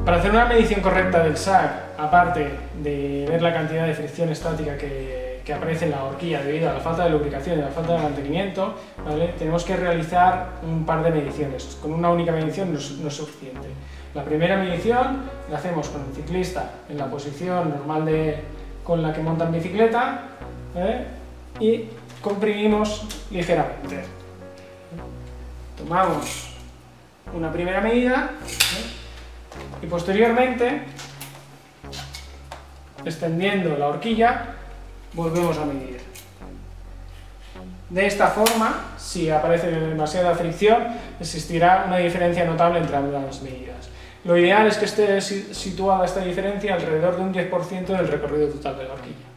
Para hacer una medición correcta del SAC, aparte de ver la cantidad de fricción estática que aparece en la horquilla debido a la falta de lubricación y a la falta de mantenimiento, ¿vale?, tenemos que realizar un par de mediciones. Con una única medición no es suficiente. La primera medición la hacemos con el ciclista en la posición normal con la que monta en bicicleta, ¿vale?, y comprimimos ligeramente. Tomamos una primera medida, ¿vale?, y posteriormente, extendiendo la horquilla, volvemos a medir. De esta forma, si aparece demasiada fricción, existirá una diferencia notable entre ambas medidas. Lo ideal es que esté situada esta diferencia alrededor de un 10% del recorrido total de la horquilla.